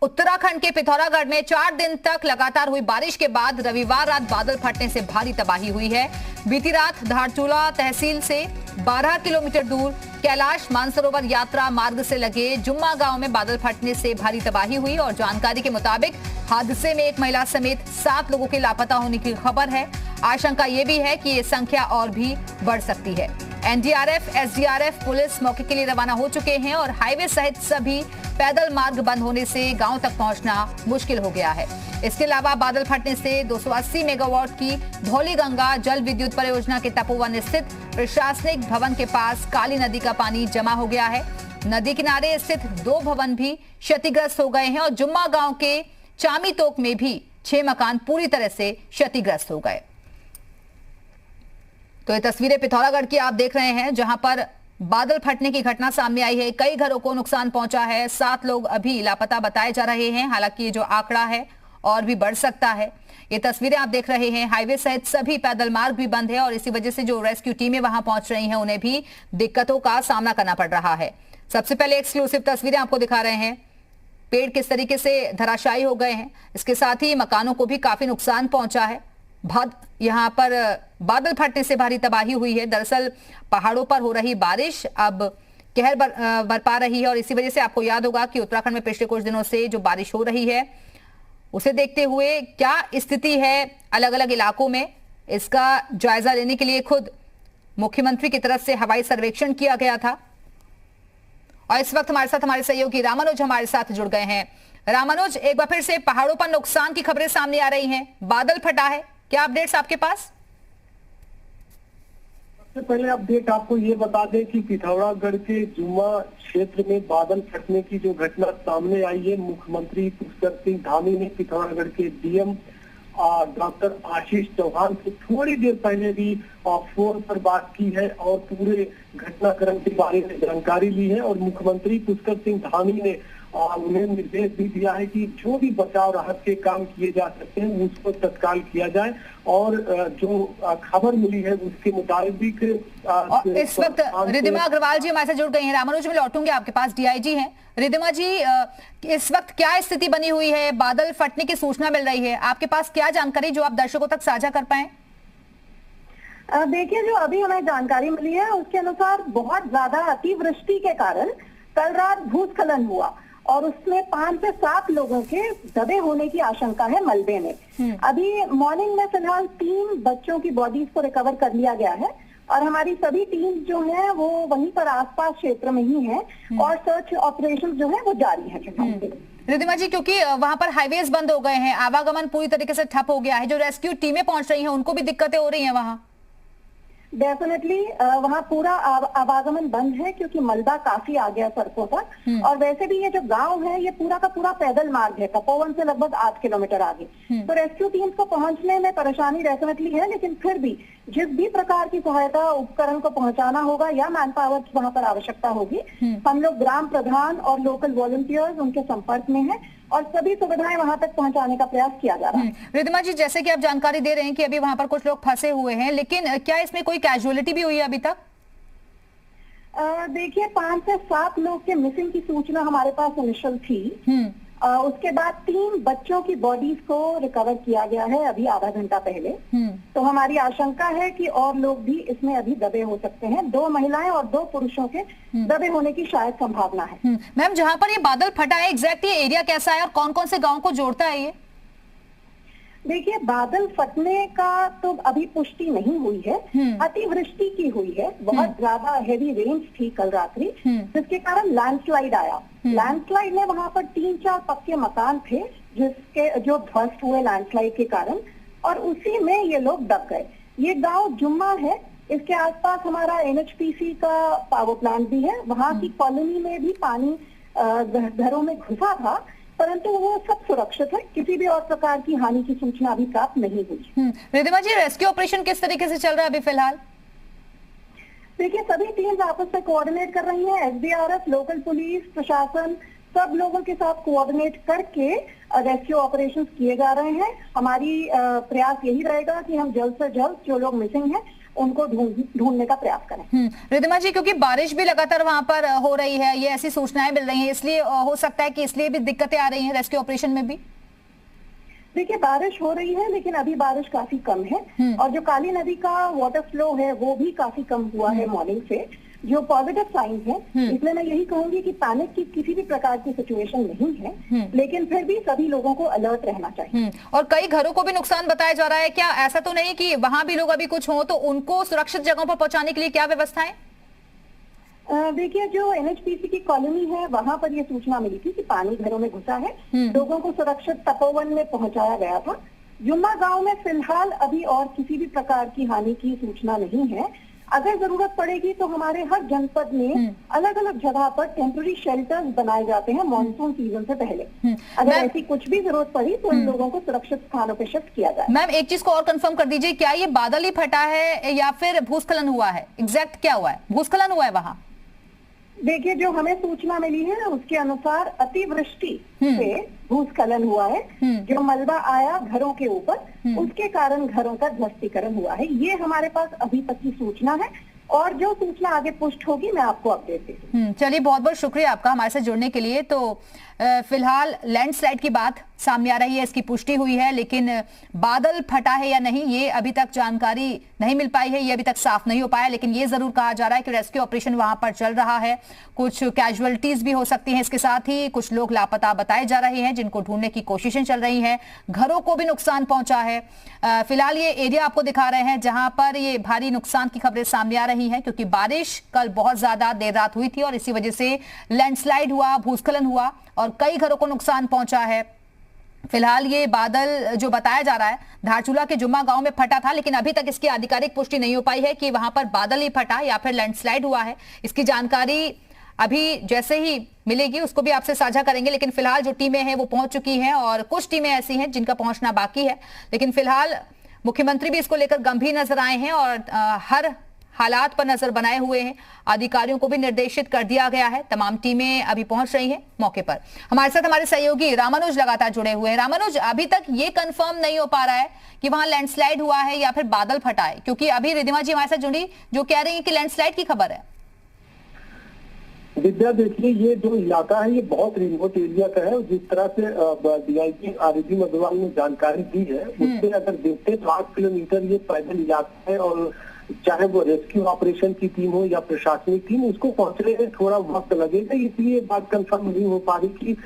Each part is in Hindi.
उत्तराखंड के पिथौरागढ़ में 4 दिन तक लगातार हुई बारिश के बाद रविवार रात बादल फटने से भारी तबाही हुई है। बीती रात धारचूला तहसील से 12 किलोमीटर दूर कैलाश मानसरोवर यात्रा मार्ग से लगे जुम्मा गांव में बादल फटने से भारी तबाही हुई और जानकारी के मुताबिक हादसे में एक महिला समेत 7 लोगों के लापता होने की खबर है। आशंका ये भी है कि ये संख्या और भी बढ़ सकती है। एनडीआरएफ, एसडीआरएफ, पुलिस मौके के लिए रवाना हो चुके हैं और हाईवे सहित सभी पैदल मार्ग बंद होने से गांव तक पहुंचना मुश्किल हो गया है। इसके अलावा बादल फटने से 280 मेगावाट की धौली गंगा जल विद्युत परियोजना के तपोवन स्थित प्रशासनिक भवन के पास काली नदी का पानी जमा हो गया है। नदी किनारे स्थित 2 भवन भी क्षतिग्रस्त हो गए हैं और जुम्मा गांव के चामी तोक में भी 6 मकान पूरी तरह से क्षतिग्रस्त हो गए। तो ये तस्वीरें पिथौरागढ़ की आप देख रहे हैं, जहां पर बादल फटने की घटना सामने आई है। कई घरों को नुकसान पहुंचा है। 7 लोग अभी लापता बताए जा रहे हैं। हालांकि ये जो आंकड़ा है और भी बढ़ सकता है। ये तस्वीरें आप देख रहे हैं। हाईवे सहित सभी पैदल मार्ग भी बंद है और इसी वजह से जो रेस्क्यू टीमें वहां पहुंच रही हैं उन्हें भी दिक्कतों का सामना करना पड़ रहा है। सबसे पहले एक्सक्लूसिव तस्वीरें आपको दिखा रहे हैं। पेड़ किस तरीके से धराशायी हो गए हैं, इसके साथ ही मकानों को भी काफी नुकसान पहुंचा है। यहाँ पर बादल फटने से भारी तबाही हुई है। दरअसल पहाड़ों पर हो रही बारिश अब कहर बरपा रही है और इसी वजह से आपको याद होगा कि उत्तराखंड में पिछले कुछ दिनों से जो बारिश हो रही है उसे देखते हुए क्या स्थिति है अलग अलग इलाकों में, इसका जायजा लेने के लिए खुद मुख्यमंत्री की तरफ से हवाई सर्वेक्षण किया गया था। और इस वक्त हमारे साथ हमारे सहयोगी रामानुज हमारे साथ जुड़ गए हैं। रामानुज, एक बार फिर से पहाड़ों पर नुकसान की खबरें सामने आ रही हैं, बादल फटा है, क्या अपडेट्स आपके पास? सबसे पहले अपडेट आपको ये बता दें कि पिथौरागढ़ के जुम्मा क्षेत्र में बादल फटने की जो घटना सामने आई है, मुख्यमंत्री पुष्कर सिंह धामी ने पिथौरागढ़ के डीएम डॉक्टर आशीष चौहान से थोड़ी देर पहले भी फोन पर बात की है और पूरे घटनाक्रम के बारे में जानकारी ली है। और मुख्यमंत्री पुष्कर सिंह धामी ने उन्हें निर्देश भी दिया है कि जो भी बचाव राहत के काम किए जा सकते हैं उसको तत्काल किया जाए। और जो खबर मिली है उसके मुताबिक इस वक्त रिद्धिमा अग्रवाल जी हमारे साथ जुड़ गई हैं। रामानुज, मैं लौटूंगी आपके पास, डीआईजी हैं। रिद्धिमा जी, इस वक्त क्या स्थिति बनी हुई है? बादल फटने की सूचना मिल रही है, आपके पास क्या जानकारी जो आप दर्शकों तक साझा कर पाए? देखिए, जो अभी हमें जानकारी मिली है उसके अनुसार बहुत ज्यादा अतिवृष्टि के कारण कल रात भूस्खलन हुआ और उसमें 5 से 7 लोगों के दबे होने की आशंका है मलबे में। अभी मॉर्निंग में फिलहाल 3 बच्चों की बॉडीज को रिकवर कर लिया गया है और हमारी सभी टीम जो है वो वहीं पर आसपास क्षेत्र में ही है और सर्च ऑपरेशन जो है वो जारी है। रिद्धिमा जी, क्योंकि वहां पर हाईवेज बंद हो गए हैं, आवागमन पूरी तरीके से ठप हो गया है, जो रेस्क्यू टीमें पहुंच रही हैं उनको भी दिक्कतें हो रही हैं वहां? डेफिनेटली वहाँ पूरा आवागमन बंद है क्योंकि मलबा काफी आ गया सड़कों पर। और वैसे भी ये जो गांव है ये पूरा का पूरा पैदल मार्ग है, तपोवन से लगभग 8 किलोमीटर आगे। तो रेस्क्यू टीम्स को पहुंचने में परेशानी डेफिनेटली है, लेकिन फिर भी जिस भी प्रकार की सहायता उपकरण को पहुंचाना होगा या मैन पावर की वहाँ पर आवश्यकता होगी, हम लोग ग्राम प्रधान और लोकल वॉलंटियर्स उनके संपर्क में है और सभी सुविधाएं वहां तक पहुंचाने का प्रयास किया जा रहा है। रिद्धिमा जी, जैसे कि आप जानकारी दे रहे हैं कि अभी वहां पर कुछ लोग फंसे हुए हैं, लेकिन क्या इसमें कोई कैजुअलिटी भी हुई है अभी तक? देखिए, 5 से 7 लोग के मिसिंग की सूचना हमारे पास इनिशियल थी। उसके बाद 3 बच्चों की बॉडीज को रिकवर किया गया है अभी आधा घंटा पहले। तो हमारी आशंका है कि और लोग भी इसमें अभी दबे हो सकते हैं। 2 महिलाएं और 2 पुरुषों के दबे होने की शायद संभावना है। मैम, जहां पर ये बादल फटा है एग्जैक्ट ये एरिया कैसा है और कौन कौन से गाँव को जोड़ता है ये? देखिए, बादल फटने का तो अभी पुष्टि नहीं हुई है, अतिवृष्टि की हुई है। बहुत ज्यादा हेवी रेंज थी कल रात्रि, जिसके कारण लैंडस्लाइड आया। लैंडस्लाइड में वहां पर 3-4 पक्के मकान थे जो ध्वस्त हुए लैंडस्लाइड के कारण और उसी में ये लोग दब गए। ये गांव जुम्मा है, इसके आसपास हमारा एनएचपीसी का पावर प्लांट भी है। वहां की कॉलोनी में भी पानी घरों में घुसा था, परंतु वो सब सुरक्षित है, किसी भी और प्रकार की हानि की सूचना अभी प्राप्त नहीं हुई। रिद्धिमा जी, रेस्क्यू ऑपरेशन किस तरीके से चल रहा है अभी फिलहाल? देखिए, सभी टीम्स आपस में कोऑर्डिनेट कर रही हैं। एसडीआरएफ, लोकल पुलिस प्रशासन सब लोगों के साथ कोऑर्डिनेट करके रेस्क्यू ऑपरेशंस किए जा रहे हैं। हमारी प्रयास यही रहेगा कि हम जल्द से जल्द जो लोग मिसिंग हैं उनको ढूंढने का प्रयास करें। रिद्धिमा जी, क्योंकि बारिश भी लगातार वहां पर हो रही है, ये ऐसी सूचनाएं मिल रही हैं, इसलिए हो सकता है कि इसलिए भी दिक्कतें आ रही हैं रेस्क्यू ऑपरेशन में भी। देखिए, बारिश हो रही है लेकिन अभी बारिश काफी कम है और जो काली नदी का वाटर फ्लो है वो भी काफी कम हुआ है मॉर्निंग से, जो पॉजिटिव साइंस है। इसलिए मैं यही कहूंगी कि पैनिक की किसी भी प्रकार की सिचुएशन नहीं है, लेकिन फिर भी सभी लोगों को अलर्ट रहना चाहिए। और कई घरों को भी नुकसान बताया जा रहा है, क्या ऐसा तो नहीं कि वहां भी लोग अभी कुछ हो, तो उनको सुरक्षित जगहों पर पहुंचाने के लिए क्या व्यवस्थाएं? देखिए, जो एनएचपीसी की कॉलोनी है वहां पर ये सूचना मिली थी कि पानी घरों में घुसा है, लोगों को सुरक्षित तपोवन में पहुंचाया गया था। जुम्मा गांव में फिलहाल अभी और किसी भी प्रकार की हानि की सूचना नहीं है। अगर जरूरत पड़ेगी तो हमारे हर जनपद में अलग अलग जगह पर टेम्पररी शेल्टर्स बनाए जाते हैं मानसून सीजन से पहले। अगर ऐसी कुछ भी जरूरत पड़ी तो इन लोगों को सुरक्षित स्थानों पर शिफ्ट किया जाए। मैम, एक चीज को और कंफर्म कर दीजिए, क्या ये बादल ही फटा है या फिर भूस्खलन हुआ है? एग्जैक्ट क्या हुआ है? भूस्खलन हुआ है वहाँ? देखिए, जो हमें सूचना मिली है उसके अनुसार अतिवृष्टि से भूस्खलन हुआ है। जो मलबा आया घरों के ऊपर उसके कारण घरों का ध्वस्तीकरण हुआ है। ये हमारे पास अभी तक की सूचना है और जो सूचना आगे पुष्ट होगी मैं आपको अपडेट दे दूंगी। चलिए, बहुत बहुत शुक्रिया आपका हमारे साथ जुड़ने के लिए। तो फिलहाल लैंडस्लाइड की बात सामने आ रही है, इसकी पुष्टि हुई है, लेकिन बादल फटा है या नहीं ये अभी तक जानकारी नहीं मिल पाई है, ये अभी तक साफ नहीं हो पाया। लेकिन ये जरूर कहा जा रहा है कि रेस्क्यू ऑपरेशन वहां पर चल रहा है, कुछ कैजुअलिटीज भी हो सकती हैं, इसके साथ ही कुछ लोग लापता बताए जा रहे हैं जिनको ढूंढने की कोशिशें चल रही हैं, घरों को भी नुकसान पहुंचा है। फिलहाल ये एरिया आपको दिखा रहे हैं जहां पर ये भारी नुकसान की खबरें सामने आ रही हैं, क्योंकि बारिश कल बहुत ज्यादा देर रात हुई थी और इसी वजह से लैंडस्लाइड हुआ, भूस्खलन हुआ और कई घरों को नुकसान पहुंचा है। फिलहाल ये बादल जो बताया जा रहा है धारचूला के जुम्मा गांव में फटा था, लेकिन अभी तक इसकी आधिकारिक पुष्टि नहीं हो पाई है कि वहां पर बादल ही फटा या फिर लैंडस्लाइड हुआ है। इसकी जानकारी अभी जैसे ही मिलेगी उसको भी आपसे साझा करेंगे। लेकिन फिलहाल जो टीमें हैं वो पहुंच चुकी हैं और कुछ टीमें ऐसी हैं जिनका पहुंचना बाकी है। लेकिन फिलहाल मुख्यमंत्री भी इसको लेकर गंभीर नजर आए हैं और हर हालात पर नजर बनाए हुए हैं। अधिकारियों को भी निर्देशित कर दिया गया है, तमाम टीमें अभी पहुंच रही हैं मौके पर। हमारे साथ हमारे सहयोगी रामानुज लगातार जुड़े हुए हैं। रामानुज, अभी तक ये कंफर्म नहीं हो पा रहा है कि वहां लैंडस्लाइड हुआ है या फिर बादल फटा है, क्योंकि अभी रिद्धिमा जी हमारे साथ जुड़ी जो कह रही है कि लैंडस्लाइड की खबर है। विद्या, देखिए, ये जो इलाका है ये बहुत रिमोट एरिया का है। जिस तरह से डीआईजी आरिजी मधुवाल ने जानकारी दी है उससे अगर देखते तो 8 किलोमीटर ये पैदल इलाका है और चाहे वो रेस्क्यू ऑपरेशन की टीम हो या प्रशासनिक टीम, उसको पहुंचने में थोड़ा वक्त लगेगा। इसलिए बात कंफर्म नहीं हो पा रही कि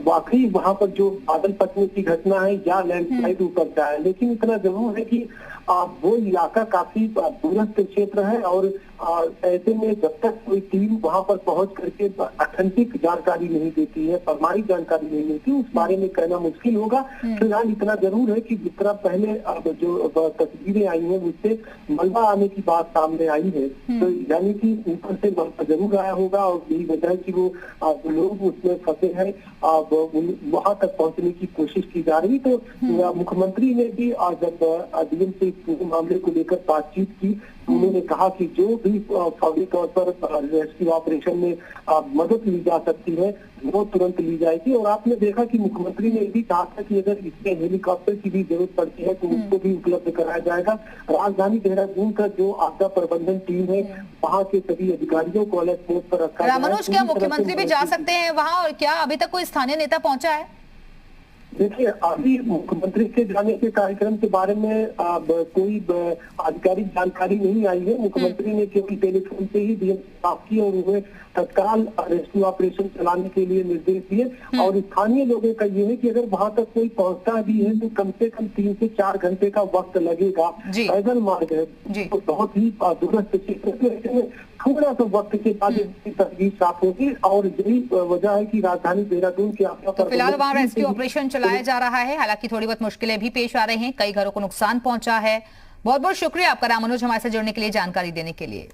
वाकई वहां पर जो बादल फटने की घटना है या लैंडस्लाइड ऊपर का है। लेकिन इतना जरूर है कि वो इलाका काफी दूरस्थ क्षेत्र है और ऐसे में जब तक कोई टीम वहां पर पहुंच करके ऑथेंटिक जानकारी नहीं देती है, प्रमाणिक जानकारी नहीं देती, उस बारे में कहना मुश्किल होगा। फिलहाल इतना जरूर है कि जिस तरह पहले जो तस्वीरें आई हैं उससे मलबा आने की बात सामने आई है, तो यानी कि ऊपर से मलबा जरूर आया होगा और यही वजह है कि वो लोग उसमें फंसे हैं, वहां तक पहुंचने की कोशिश की जा रही। तो मुख्यमंत्री ने भी जब डीएम से पूरे मामले को लेकर बातचीत की, उन्होंने कहा कि जो भी फौरी तौर पर रेस्क्यू ऑपरेशन में मदद ली जा सकती है वो तुरंत ली जाएगी। और आपने देखा कि मुख्यमंत्री ने भी कहा था कि अगर इसमें हेलीकॉप्टर की भी जरूरत पड़ती है तो उसको भी उपलब्ध कराया जाएगा। राजधानी देहरादून का जो आपदा प्रबंधन टीम है वहाँ के सभी अधिकारियों को अलर्ट मोड पर रखा है। रामानुज, क्या मुख्यमंत्री भी जा सकते हैं वहाँ और क्या अभी तक कोई स्थानीय नेता पहुंचा है? देखिए, अभी मुख्यमंत्री के जाने के कार्यक्रम के बारे में कोई आधिकारिक जानकारी नहीं आई है। मुख्यमंत्री ने केवल टेलीफोन से ही डीएम से बात की और उन्हें तत्काल रेस्क्यू ऑपरेशन चलाने के लिए निर्देश दिए। और स्थानीय लोगों का ये है कि अगर वहां तक कोई पहुंचता भी है तो कम से कम 3 से 4 घंटे का वक्त लगेगा। पैदल मार्ग है तो बहुत ही दूरस्थ क्षेत्र में थोड़ा सा वक्त के बाद इसकी तस्वीर साफ होगी। और यही वजह है कि राजधानी देहरादून के तो फिलहाल वहाँ रेस्क्यू ऑपरेशन चलाया जा रहा है, हालांकि थोड़ी बहुत मुश्किलें भी पेश आ रही हैं, कई घरों को नुकसान पहुंचा है। बहुत बहुत शुक्रिया आपका रामानुज, हमारे साथ जुड़ने के लिए, जानकारी देने के लिए।